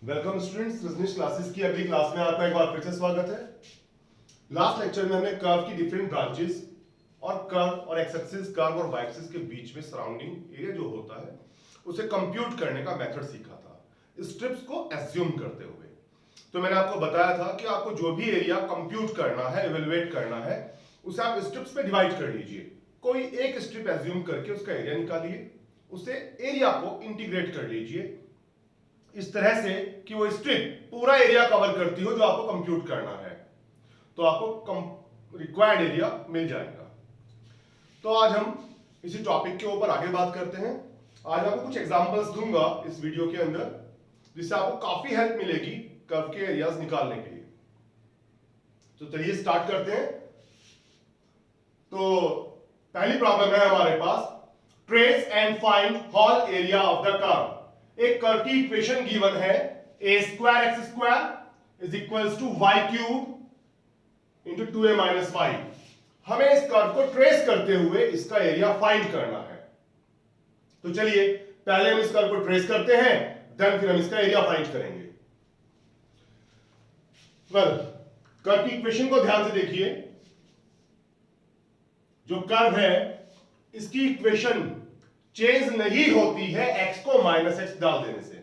Welcome students, Rajneesh classes की अगली class में आपका एक बार फिर से स्वागत है। लास्ट लेक्चर में हमने कर्व की डिफरेंट ब्रांचेस और कर्व और एक्स एक्सिस, कर्व और वाई एक्सिस के बीच में सराउंडिंग एरिया जो होता है उसे कंप्यूट करने का मेथड सीखा था, स्ट्रिप्स को एज्यूम करते हुए। तो मैंने आपको बताया था कि आपको जो भी एरिया कंप्यूट करना है, इवेलुएट करना है, उसे आप स्ट्रिप्स पे डिवाइड कर लीजिए। कोई एक स्ट्रिप एज्यूम करके उसका एरिया निकालिए, उसे एरिया को इंटीग्रेट कर लीजिए इस तरह से कि वो स्ट्रिप पूरा एरिया कवर करती हो जो आपको कंप्यूट करना है, तो आपको रिक्वायर्ड एरिया मिल जाएगा। तो आज हम इसी टॉपिक के ऊपर आगे बात करते हैं। आज आपको कुछ एग्जांपल्स दूंगा इस वीडियो के अंदर, जिससे आपको काफी हेल्प मिलेगी कर्व के एरियाज निकालने के लिए। तो चलिए स्टार्ट करते हैं। तो पहली प्रॉब्लम है हमारे पास, trace and find whole area of the curve. एक कर्व की इक्वेशन गिवन है, a square x square is equals to y cube into 2a minus y. हमें इस कर्व को ट्रेस करते हुए इसका एरिया फाइंड करना है। तो चलिए पहले हम इस कर्व को ट्रेस करते हैं, देन फिर हम इसका एरिया फाइंड करेंगे। वेल, कर्व की इक्वेशन को ध्यान से देखिए। जो कर्व है इसकी इक्वेशन चेंज नहीं होती है x को माइनस एक्स डाल देने से।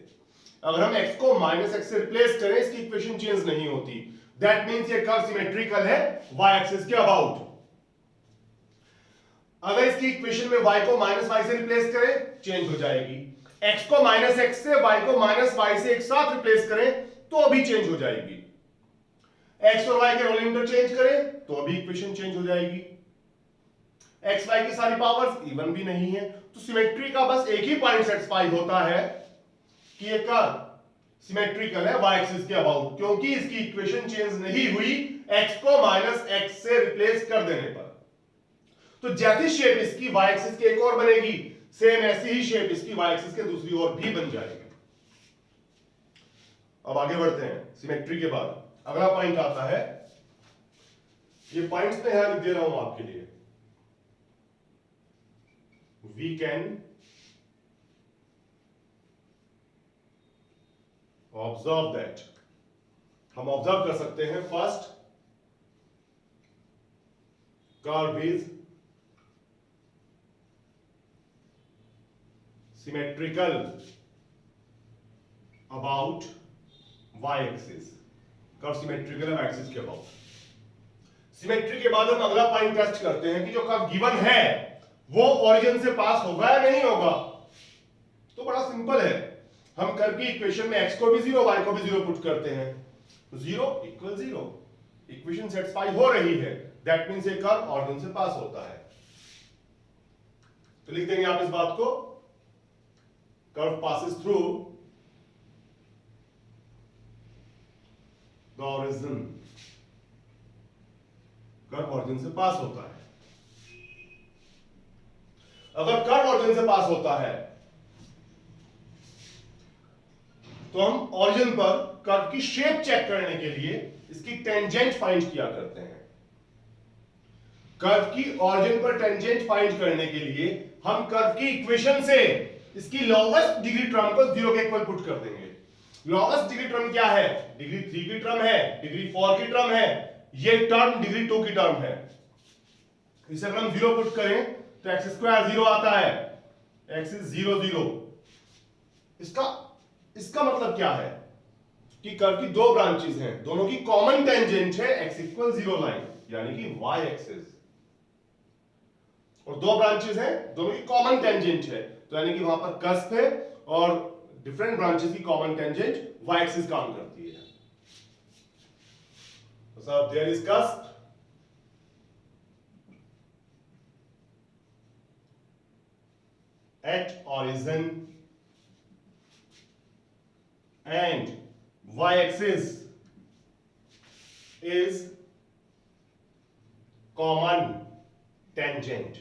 अगर हम x को माइनस एक्स से रिप्लेस करें, इसकी इक्वेशन चेंज नहीं होती। दैट मींस ये कर्व सिमेट्रिकल है y एक्सिस के अबाउट। अगर इसकी इक्वेशन में y को माइनस वाई से रिप्लेस करें, चेंज हो जाएगी। x को माइनस एक्स से y को माइनस वाई से एक साथ रिप्लेस करें तो भी चेंज हो जाएगी। x और y के रोल इंटरचेंज करें तो भी इक्वेशन चेंज हो जाएगी। एक्स वाई की सारी पावर्स इवन भी नहीं है, तो सिमेट्री का बस एक ही पॉइंट सेटिस्फाई होता है कि ये कर्व सिमेट्रिकल है वाई एक्सिस के अबाउट, क्योंकि इसकी इक्वेशन चेंज नहीं हुई एक्स को माइनस एक्स से रिप्लेस कर देने पर। तो जैसी शेप इसकी वाई एक्सिस की एक और बनेगी, सेम ऐसी ही शेप इसकी वाई एक्सिस के दूसरी ओर भी बन जाएगी। अब आगे बढ़ते हैं। सिमेट्री के बाद अगला पॉइंट आता है, ये पॉइंट्स में यहां लिख दे रहा हूं आपके लिए। We can observe that, हम ऑब्जर्व कर सकते हैं, first curve is symmetrical about y axis. Curve symmetrical है y एक्सिस के अबाउट। सिमेट्री के बाद हम अगला पॉइंट टेस्ट करते हैं कि जो कर्व गिवन है वो ओरिजिन से पास होगा या नहीं होगा। तो बड़ा सिंपल है, हम कर्व की इक्वेशन में x को भी 0 y को भी 0 पुट करते हैं, तो 0 इक्वल 0, इक्वेशन सेटिस्फाई हो रही है। दैट मींस ये कर्व ओरिजिन से पास होता है। तो लिख देंगे आप इस बात को, curve passes through the origin. Curve origin से पास होता है। अगर कर्व ओरिजिन से पास होता है तो हम ओरिजिन पर कर्व की शेप चेक करने के लिए इसकी टेंजेंट फाइंड किया करते हैं। कर्व की ओरिजिन पर टेंजेंट फाइंड करने के लिए हम कर्व की इक्वेशन से इसकी लोवेस्ट डिग्री टर्म को 0 के इक्वल पुट कर देंगे। लोवेस्ट डिग्री टर्म क्या है? डिग्री 3 की टर्म है, डिग्री 4 की टर्म है, ये टर्म डिग्री 2 की टर्म है। इसे अगर हम 0 पुट करें तो एक्स स्क्वायर 0 आता है, एक्स इज 0 0। इसका मतलब क्या है कि कर्व की दो ब्रांचेस हैं, दोनों की कॉमन टेंजेंट है एक्स इक्वल 0 लाइन, यानी कि वाई एक्सिस। और दो ब्रांचेस हैं, दोनों की कॉमन टेंजेंट है, तो यानी कि वहां पर कस्प है और डिफरेंट ब्रांचेस की कॉमन टेंजेंट वाई एक्सिस काम करती है। तो सब there is cusp at origin and y-axis is common tangent।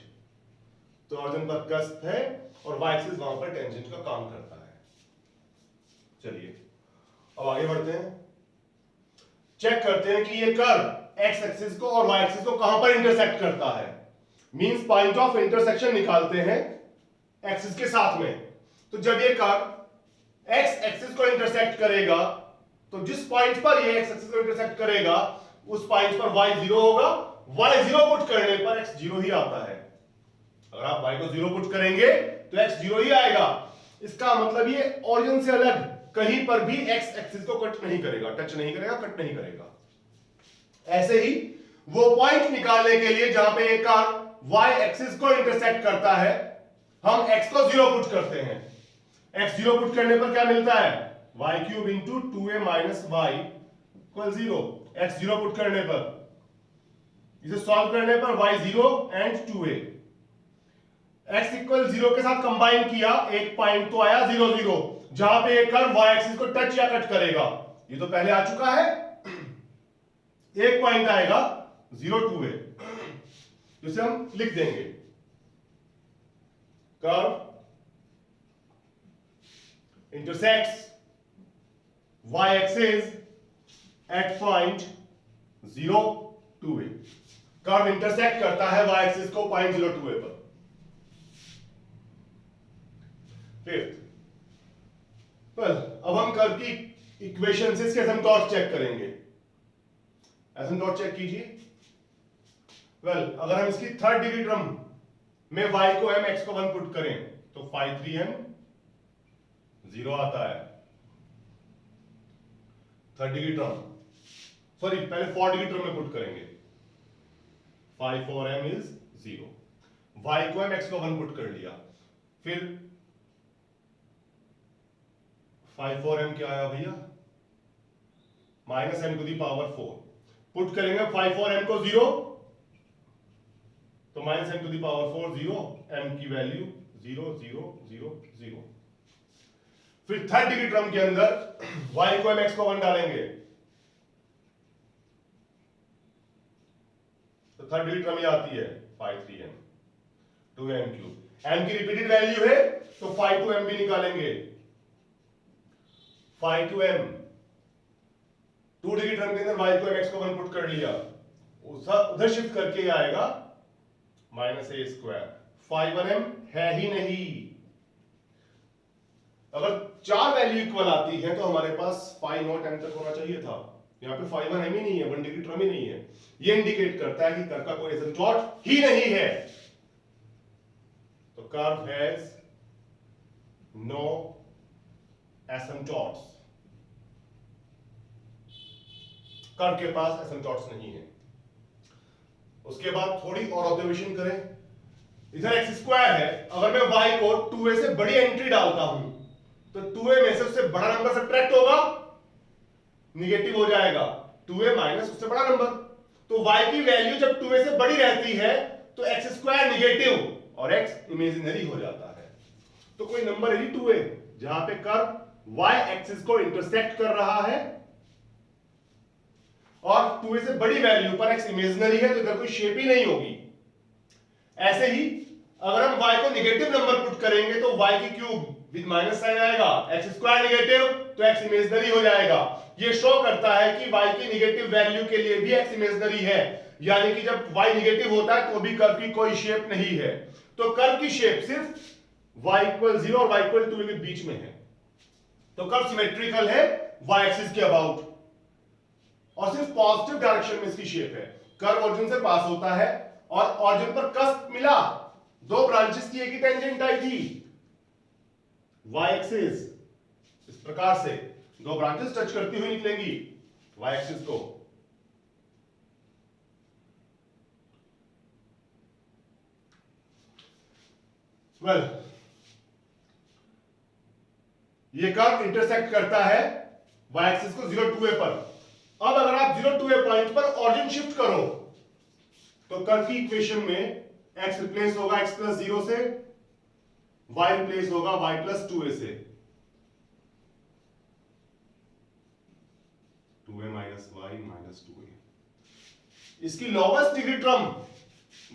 तो origin पर कस्प है और y-axis वहां पर टेंजेंट का काम करता है। चलिए अब आगे बढ़ते हैं, चेक करते हैं कि ये कर्व x एक्सिस को और y एक्सिस को कहां पर इंटरसेक्ट करता है। मींस पॉइंट ऑफ इंटरसेक्शन निकालते हैं एक्सिस के साथ में। तो जब ये कर्व एक्स एक्सिस को इंटरसेक्ट इंटरसेक्ट करेगा, तो जिस पॉइंट पर ये एक्स एक्सिस को इंटरसेक्ट करेगा उस पॉइंट पर y 0 होगा। y 0 पुट करने पर x 0 ही आता है। अगर आप y को 0 पुट करेंगे तो x 0 ही आएगा। इसका मतलब ये ओरिजिन से अलग कहीं पर भी x एक्सिस को कट नहीं करेगा, टच नहीं करेगा, कट नहीं करेगा। ऐसे ही वो पॉइंट निकालने के लिए जहां पे एक y एक्सिस को इंटरसेक्ट करता है, हम x को 0 पुट करते हैं। x 0 पुट करने पर क्या मिलता है? y cube into 2a minus y equal 0। x 0 put करने पर, इसे सॉल्व करने पर y 0 and 2a, x equal 0 के साथ कंबाइन किया, एक पॉइंट तो आया 0 0, जहां पे एक कर्व y एक्सिस को टच या कट करेगा। ये तो पहले आ चुका है। एक पॉइंट आएगा 0 2a, जिसे हम लिख देंगे curve intersects y axis at point 0 2a। Curve intersect करता है y एक्सिस को पॉइंट 0 2a पर। फिफ्थ, अब हम कर्व की इक्वेशन से इसके एसिम्पटोट्स चेक करेंगे। एसिम्पटोट चेक कीजिए। अगर हम इसकी थर्ड डिग्री टर्म में y को m x को 1 पुट करें तो 5 3m 0 आता है। थर्ड डिग्री टर्म, सॉरी पहले फोर्थ डिग्री टर्म में पुट करेंगे, 5 4m इज 0। y को m x को 1 पुट कर लिया, फिर 5 4m क्या आया भैया? Minus m to the power 4। Put करेंगे 5 4m को 0 तो minus m to the power 4 0, m की वैल्यू 0 0 0 0। फिर थर्ड डिग्री टर्म के अंदर y को m x को 1 डालेंगे तो थर्ड डिग्री टर्म ये आती है 5 3m 2m क्यूब। m की रिपीटेड वैल्यू है तो 5 2m भी निकालेंगे, 5 2m। टू डिग्री टर्म के अंदर y को m x को 1 पुट कर लिया, उधर शिफ्ट करके ये आएगा माइनस a स्क्वायर। 5 1m है ही नहीं। अगर चार वैल्यू इक्वल आती है तो हमारे पास 5 नॉट m तक होना चाहिए था। यहाँ पे 5 1m ही नहीं है, 1 डिग्री टर्म ही नहीं है। ये इंडिकेट करता है कि कर्व का कोई एसिम्पटोट ही नहीं है। तो कर्व हैज नो एसिम्पटोट्स, कर्व के पास एसिम्पटोट्स नहीं है। उसके बाद थोड़ी और ऑब्जर्वेशन करें। इधर x स्क्वायर है, अगर मैं y को 2a से बड़ी एंट्री डालता हूं तो 2a में से उससे बड़ा नंबर सब्ट्रैक्ट होगा, निगेटिव हो जाएगा, 2a माइनस उससे बड़ा नंबर। तो y की वैल्यू जब 2a से बड़ी रहती है तो x स्क्वायर निगेटिव और x इमेजिनरी हो जाता है। तो कोई नंबर है 2a जहां पे कर्व y एक्सिस को इंटरसेक्ट कर रहा है और 2a से बड़ी वैल्यू पर x इमेजिनरी है, तो इधर कोई शेप ही नहीं होगी। ऐसे ही अगर हम y को नेगेटिव नंबर पुट करेंगे तो y की क्यूब विद माइनस साइन आएगा, x स्क्वायर नेगेटिव तो x इमेजिनरी हो जाएगा। ये शो करता है कि y की नेगेटिव वैल्यू के लिए भी x इमेजिनरी है, यानी कि जब y नेगेटिव होता है तो भी कर्व की कोई शेप नहीं है। तो कर्व की शेप सिर्फ y इक्वल 0 और y इक्वल 2 के बीच में है। तो कर्व सिमेट्रिकल है y एक्सिस के अबाउट और सिर्फ पॉजिटिव डायरेक्शन में इसकी शेप है। कर्व ओरिजिन से पास होता है और ओरिजिन पर कस्प मिला, दो ब्रांचेस की एक ही टेंजेंट आई थी, y एक्सिस इस प्रकार से दो ब्रांचेस टच करती हुई निकलेंगी y एक्सिस को। ये कर्व इंटरसेक्ट करता है y एक्सिस को 0 2a पर। अब अगर आप 0 2a पॉइंट पर ऑरिजिन शिफ्ट करो तो कर्व की इक्वेशन में x रिप्लेस होगा x प्लस 0 से, y रिप्लेस होगा y प्लस 2a से, 2a minus y minus 2a। इसकी lowest degree term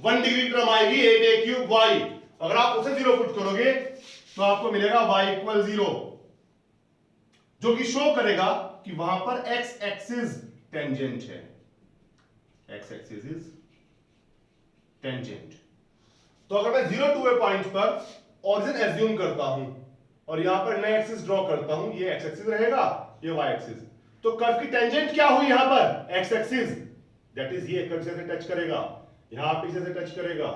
1 degree term आएगी 8a क्यूब y। अगर आप उसे 0 पुट करोगे तो आपको मिलेगा y इक्वल 0, जो कि शो करेगा कि वहां पर x एक्सिस टेंजेंट है, x एक्सिस इज टेंजेंट। तो अगर मैं 0 2a पॉइंट पर ओरिजिन एज्यूम करता हूं और यहां पर मैं एक्सिस ड्रॉ करता हूं, ये एक्स एक्सिस रहेगा, ये वाई एक्सिस। तो कर्व की टेंजेंट क्या हुई यहां पर? एक्स एक्सिस, दैट इज ये कर्व से टच करेगा, यहां पीछे से टच करेगा,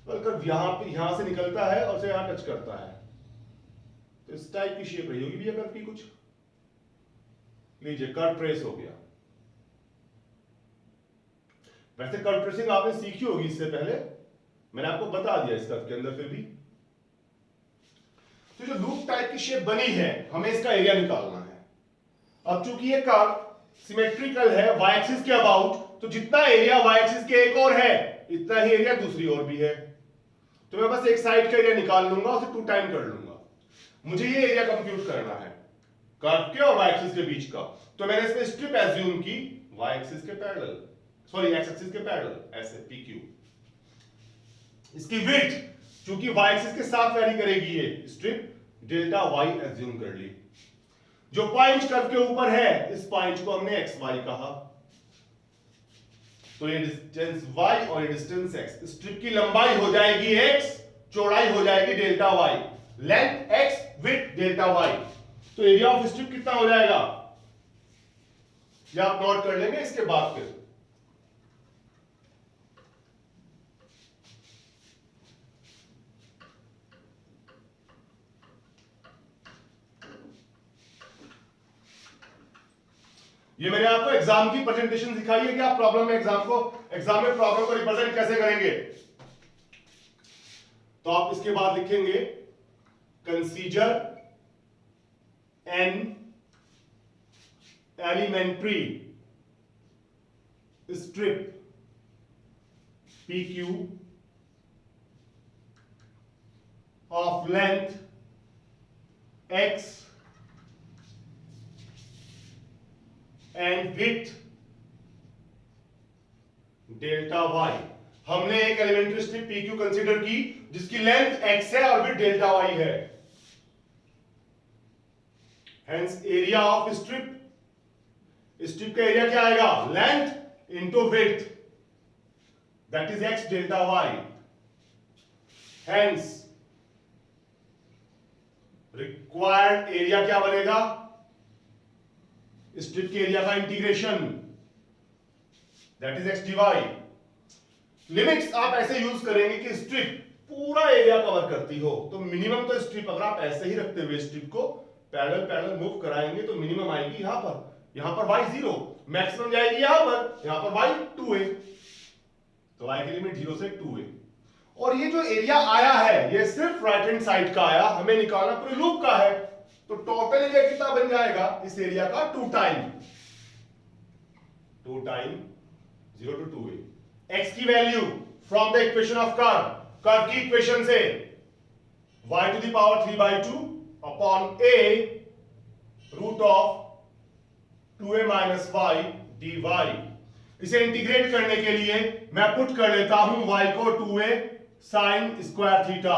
और कर्व यहां से निकलता है और से यहां टच करता है। तो इस टाइप की शेप रही होगी भैया कर्व की कुछ। लीजिए कर्व ट्रेस हो गया। वैसे कर्व ट्रेसिंग आपने सीखी होगी इससे पहले, मैंने आपको बता दिया इस कर्व के अंदर। फिर भी तो जो लूप टाइप की शेप बनी है, हमें इसका एरिया निकालना है। अब चूंकि ये कर्व सिमेट्रिकल है वाई एक्सिस के अबाउट, तो जितना एरिया वाई एक्सिस के एक और है, इतना ही एरिया दूसरी ओर भी है। तो मैं बस एक साइड का एरिया निकाल लूंगा, उसे 2 टाइम कर लूंगा। मुझे ये एरिया कंप्यूट करना है कर्व के और वाई एक्सिस के बीच का। तो मैंने इसमें स्ट्रिप एज्यूम की वाई एक्सिस के पैरेलल, सॉरी एक्स एक्सिस के पैरेलल, ऐसे PQ। इसकी विड्थ चूंकि वाई एक्सिस के साथ वैरी करेगी, ये स्ट्रिप डेल्टा वाई एज्यूम कर ली। जो पॉइंट कर्व के ऊपर है, इस पॉइंट को हमने XY कहा। तो ये डिस्टेंस y और ये डिस्टेंस x, स्ट्रिप की लंबाई हो जाएगी x, चौड़ाई हो जाएगी delta y, length x width delta y। तो एरिया ऑफ स्ट्रिप कितना हो जाएगा, ये आप नोट कर लेंगे इसके बाद। फिर ये मैंने आपको एग्जाम की प्रेजेंटेशन सिखाई है कि आप एग्जाम में प्रॉब्लम को रिप्रेजेंट कैसे करेंगे। तो आप इसके बाद लिखेंगे consider an elementary strip PQ of length x and width delta y। हमने एक एलिमेंट्री स्ट्रिप PQ कंसीडर की जिसकी लेंथ x है और विड्थ डेल्टा y है। हेंस एरिया ऑफ स्ट्रिप का एरिया क्या आएगा, length into width, that is x delta y। Hence required area क्या बनेगा, स्ट्रिप के एरिया का integration, that is x dy। Limits आप ऐसे यूज करेंगे कि स्ट्रिप पूरा एरिया कवर करती हो। तो मिनिमम तो स्ट्रिप अगर आप ऐसे ही रखते हुए स्ट्रिप को पैरेलल मूव कराएंगे तो मिनिमम आएगी यहां पर y 0, मैक्सिमम जाएगी यहां पर y 2a। तो y की लिमिट 0 से 2a। और ये जो एरिया आया है, ये सिर्फ राइट हैंड साइड का आया, हमें निकालना पूरे लूप का है। तो टोटल एरिया कितना बन जाएगा इस एरिया का, 2 टाइम 0 to 2a। x की value from the equation of curve की इक्वेशन से y to the power 3/2 upon a root of 2a minus y dy। इसे इंटीग्रेट करने के लिए मैं पुट कर लेता हूं y को 2a sin square theta,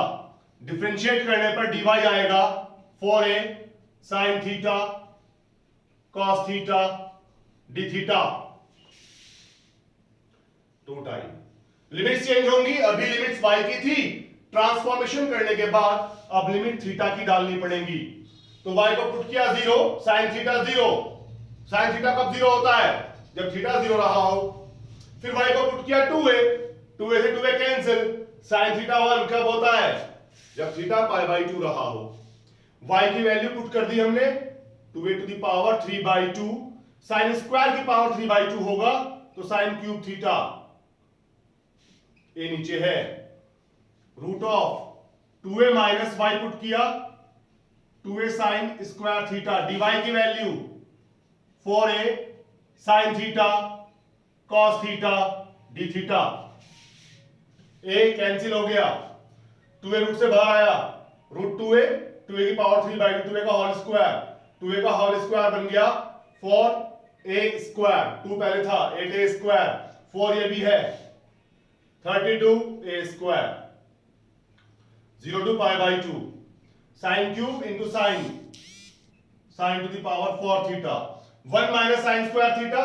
differentiate करने पर dy आएगा 4a sin theta cos theta d theta. 2 time limits change होंगी। अभी लिमिट्स y की थी, ट्रांसफॉर्मेशन करने के बाद अब लिमिट थीटा की डालनी पड़ेगी। तो y को पुट किया 0, sin थीटा 0। sin थीटा कब 0 होता है, जब थीटा 0 रहा हो। फिर y को पुट किया 2a से 2a कैंसिल, sin थीटा 1 कब होता है, जब थीटा π/2 रहा हो। y की वैल्यू पुट कर दी हमने, 2a to the power 3/2, sin square की पावर 3/2 होगा, तो sin क्यूब थीटा, ए नीचे है, root of 2a minus y put किया, 2a sin square theta, dy की value 4a sin theta cos theta d theta. a cancel हो गया, 2a रूट से बाहर आया, रूट 2a की पावर 3/2, 2a का होल स्क्वायर, 2a का होल स्क्वायर बन गया 4a स्क्वायर, 2 पहले था 8a स्क्वायर, 4 ये भी है 32a square, 0 to π/2, sin cube into sin to the power 4 theta, 1 minus sin square theta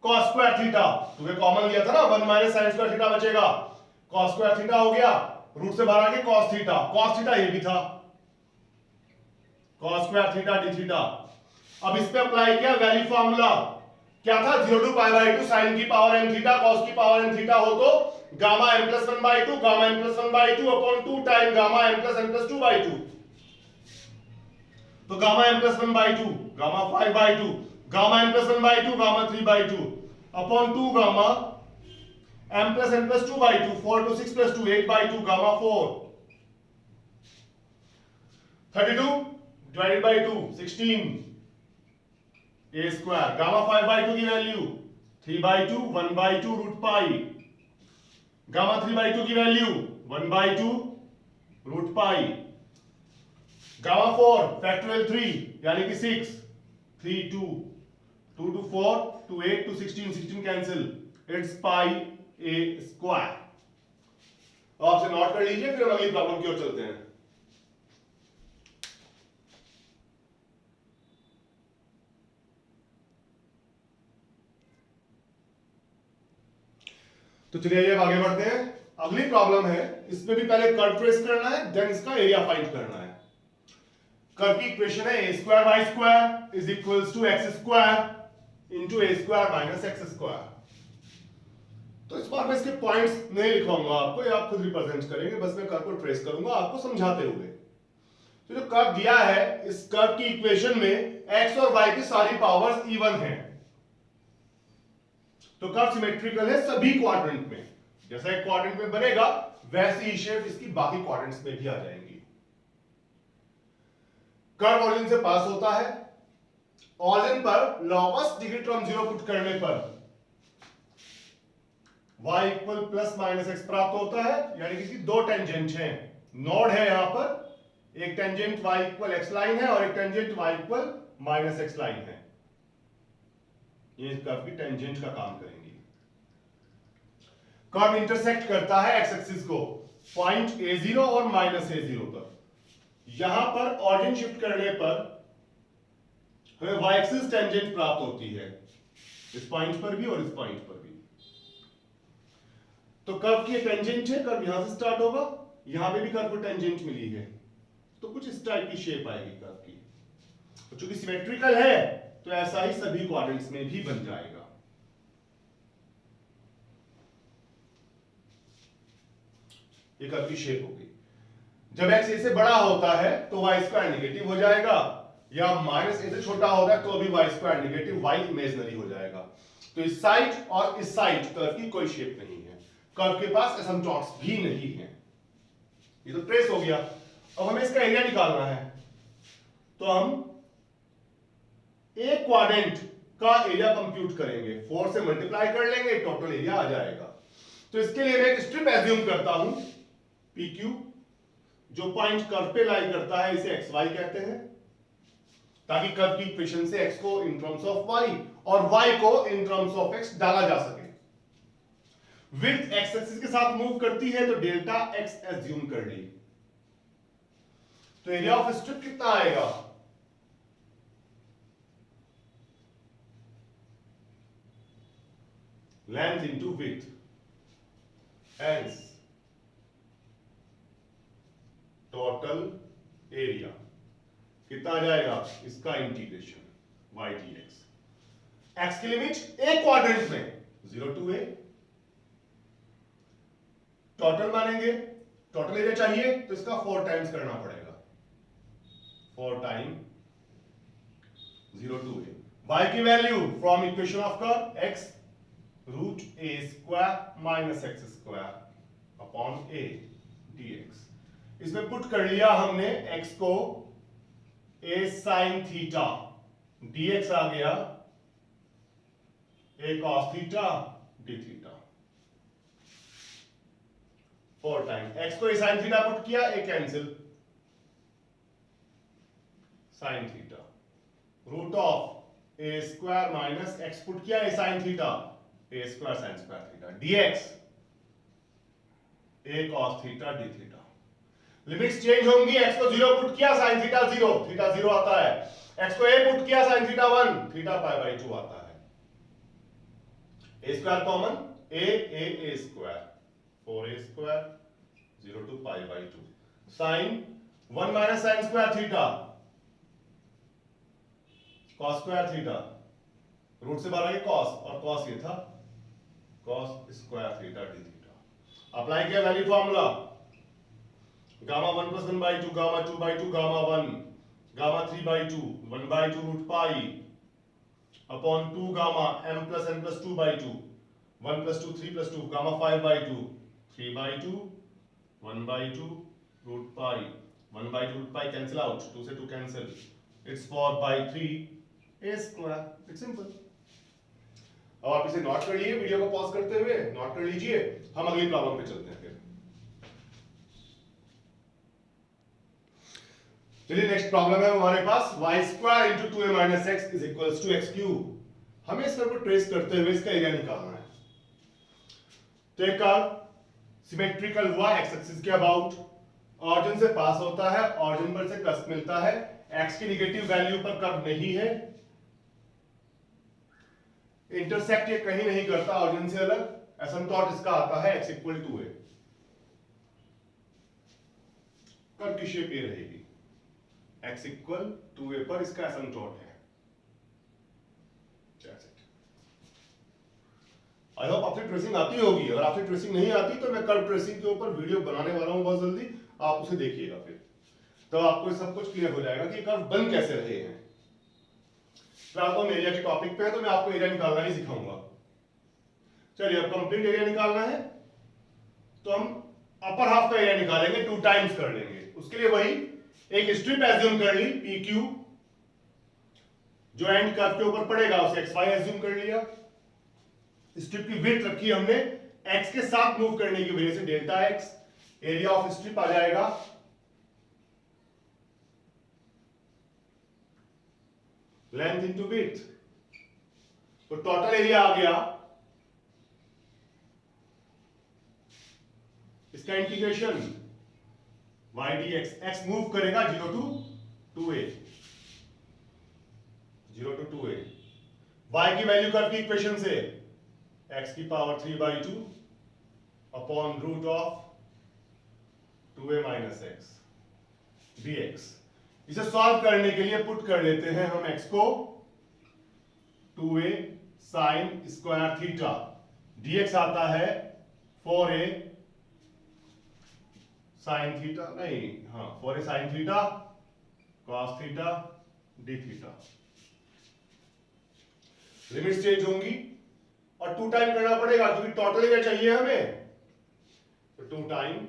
cos square theta, तुम्हें कॉमन लिया था ना, 1 माइनस sin स्क्वायर थीटा बचेगा, cos स्क्वायर थीटा हो गया, रूट से बाहर आके cos थीटा ये भी था, cos square theta D theta. अब इस पे अप्लाई किया वैल्यू फार्मूला, क्या था 0 टू पाई बाई 2 साइन की पावर m थीटा cos की पावर m थीटा हो तो gamma m plus 1 by 2 gamma m plus 1 by 2 upon 2 time gamma m plus 2 by 2। तो gamma m plus 1 by 2 gamma 5 by 2 gamma m plus 1 by 2 gamma 3 by 2 upon 2 gamma m plus 2 by 2 4 to 6 plus 2 8 by 2 gamma 4 32 divided by 2 16 a square gamma 5 by 2 की value 3 by 2 1 by 2 root pi gamma 3 by 2 की value 1 by 2 root pi gamma 4 factorial 3 यानी कि 6 3 2 2 to 4 to 8 to 16 16 cancel it's pi a square. तो आपसे note कर लीजिए, फिर हम अगली प्रॉब्लम की ओर चलते हैं। तो चलिए अब आगे बढ़ते हैं। अगली प्रॉब्लम है, इसमें भी पहले कर्व ट्रेस करना है, देन इसका एरिया फाइंड करना है। कर्व की इक्वेशन है a square y square is equals to x square into a square minus x square. तो इस बार मैं इसके पॉइंट्स नहीं लिखवाऊंगा आपको, ये आप खुद रिप्रेजेंट करेंगे, बस मैं कर्व को ट्रेस करूंगा आपको समझाते हुए। तो जो कर्व दिया है, इस कर्व की इक्वेशन में x और y की सारी पावर्स इवन हैं। तो कर्व सिमेट्रिकल है सभी क्वाड्रेंट में, जैसा एक क्वाड्रेंट में बनेगा वैसी ही शेप इसकी बाकी क्वाड्रेंट्स में भी आ जाएंगी। कर्व ओरिजिन से पास होता है, ओरिजिन पर लॉगस डिग्री टर्म 0 पुट करने पर y equal plus minus x प्राप्त होता है, यानी कि दो टेंजेंट हैं, नोड है यहां पर, एक tangent y equal x line है और एक tangent y equal minus x line है। ये कर्व की टेंजेंट का काम करेंगी। कर्व इंटरसेक्ट करता है एक्स एक्सिस को पॉइंट a0 और माइनस a0 पर। यहां पर ऑरिजिन शिफ्ट करने पर हमें y एक्सिस टेंजेंट प्राप्त होती है, इस पॉइंट पर भी और इस पॉइंट पर भी। तो कर्व की टेंजेंट है, कर्व यहां से स्टार्ट होगा, यहां पे भी कर्व को टेंजेंट मिली है, तो कुछ इस टाइप की शेप आएगी कर्व की। तो चूंकि सिमेट्रिकल है तो ऐसा ही सभी क्वाड्रेंट्स में भी बन जाएगा। ये कर्व की शेप होगी। जब x a से बड़ा होता है तो y स्क्वायर नेगेटिव हो जाएगा, या माइनस a से छोटा होता है तो भी y square negative, y imaginary हो जाएगा। तो इस साइड और इस साइड कर्व की कोई शेप नहीं है, कर्व के पास एसिम्पटोट्स भी नहीं है। ये तो ट्रेस हो गया। अब हमें इसका एरिया निकालना है, तो हम एक क्वाड्रेंट का एरिया कंप्यूट करेंगे, 4 से मल्टीप्लाई कर लेंगे, टोटल एरिया आ जाएगा। तो इसके लिए मैं एक स्ट्रिप एज्यूम करता हूं PQ, जो पॉइंट कर्व पे लाई करता है, इसे XY कहते हैं, ताकि कर्व की इक्वेशन से x को इन टर्म्स ऑफ y और y को इन टर्म्स ऑफ x डाला जा सके। विड्थ x एक्सिस के साथ मूव करती है, तो डेल्टा x एज्यूम कर ली। तो एरिया ऑफ स्ट्रिप कितना आएगा? Length into width, hence total area कितना आ जाएगा? इसका इंटीग्रेशन y dx। x की लिमिट एक क्वाड्रेंट में 0 to a, टोटल मानेंगे, टोटल एरिया चाहिए तो इसका 4 टाइम्स करना पड़ेगा, 4 टाइम 0 to a। y की value from equation of curve x root a square minus x square upon a dx। इसमें पुट कर लिया हमने x को a साइन थीटा, dx आ गया a cos theta d theta. 4 time x को a sine theta put किया, a cancel, sine theta root of a square minus x put किया a sine theta, a square sine square theta dx a cos theta d theta. Limits change होंगी, x को 0 put किया sine theta 0, theta 0 आता है, x को a put किया sine theta 1, theta pi by 2 आता है। a square common, a square 4a square 0 to pi by 2 sine 1 minus sine square theta cos square theta, root से बाहर आगे cos, और cos ये था cos square theta d theta. Apply किया value formula, gamma 1 + 1/2, gamma 2/2, gamma 1, gamma 3/2, 1/2 root pi upon 2 gamma m + n + 2/2, 1 + 2 3 + 2, gamma 5/2, 3/2, 1/2 root pi, 1/2 root pi cancel out, 2 से 2 cancel, it's 4/3 a square. It's simple. अब आप इसे note कर लिए, video को pause करते हुए नोट कर लीजिए। हम अगली प्रॉब्लम पे चलते हैं फिर। चलिए नेक्स्ट प्रॉब्लम है हमारे पास y² × 2a - x = x³। हमें इस कर्व को ट्रेस करते हुए इसका एरिया निकालना है। तो एक कर्व सिमेट्रिकल हुआ, एक्स एक्सिस के अबाउट, ऑरिजिन से पास होता है, ऑरिजिन पर से कस्प मिलता है, एक्स की नेगेटिव वैल्यू पर कर्व नहीं है, इंटरसेक्ट ये कहीं नहीं करता ऑरिजिन से अलग, एसिम्पटोट इसका आता है x = a। कर्व की शेप ये रहेगी, x = a पर इसका एसिम्पटोट है। आई होप आपकी ट्रेसिंग आती होगी। अगर आपकी ट्रेसिंग नहीं आती तो मैं कर्व ट्रेसिंग के ऊपर वीडियो बनाने वाला हूं बहुत जल्दी, आप उसे देखिएगा, फिर तो आपको सब कुछ क्लियर हो जाएगा कि कर्व बन कैसे रहे हैं। फिलहाल तो हम एरिया के टॉपिक पे है, तो मैं आपको एरिया निकालना ही सिखाऊंगा। चलिए अब कंप्लीट एरिया निकालना है, तो हम अपर हाफ का एरिया निकालेंगे, 2 टाइम्स कर लेंगे। उसके लिए वही एक स्ट्रिप एज्यूम कर ली PQ, जो एंड कर्व के ऊपर पड़ेगा उसे XY एज्यूम कर लिया। स्ट्रिप की विड्थ रखी हमने x के साथ मूव करने की वजह से delta x, area of strip आ जाएगा लेंथ इंटू विड्थ। तो टोटल एरिया आ गया, इसका integration y dx, x move करेगा 0 to 2a, 0 to 2a। y की वैल्यू कर्व की इक्वेशन से x की power 3/2 upon root of 2a - x dx। इसे सॉल्व करने के लिए पुट कर लेते हैं हम x को 2a sin square theta, dx आता है 4a sin थीटा, नहीं हाँ 4a sin theta cos theta d theta. Limits change होंगी और 2 टाइम करना पड़ेगा क्योंकि टोटल एरिया चाहिए हमें। तो 2 टाइम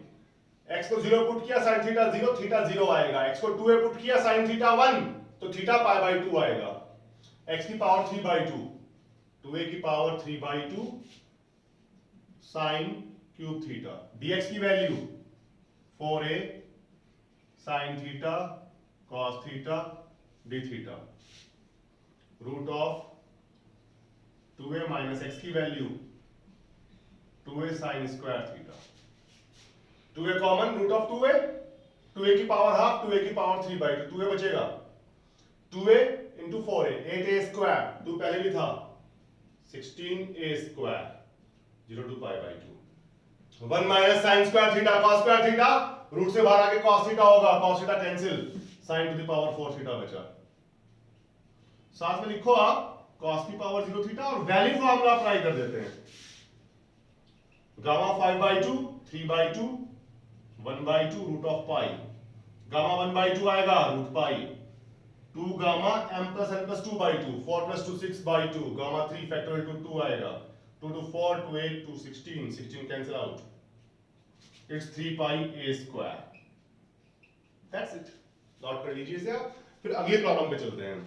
x को 0 पुट किया sin थीटा 0, थीटा 0 आएगा। x को 2a पुट किया sin थीटा 1, तो थीटा π/2 आएगा। x की पावर 3/2, 2a की power 3/2 sin cube theta, dx की value 4a sin theta cos theta d theta, root of 2a - x की value 2a sin square theta, 2a common, root of 2a, 2a की power half, 2a की power 3/2, 2a बचेगा, 2a into 4a, 8a square, 2 पहले भी था, 16a square, 0 to π/2, 1 minus sin square theta cos square theta, root से बाहर आके cos theta होगा, cos theta cancel, sin to the power 4 theta बचा। साथ में लिखो आप cos की पावर 0 थीटा और वैल्यू फॉर्मूला अप्लाई कर देते हैं। Gamma 5/2, 3/2, 1/2 root of pi, gamma 1/2 आएगा root pi, 2 gamma m + n + 2/2, 4 + 2 6/2, gamma 3 factorial two 2 आएगा, 2 to 4 to 8 to 16, 16 cancel out, it's 3 pi a square. That's it, note कर लीजिए इसे आप। फिर अगली प्रॉब्लम पे चलते हैं।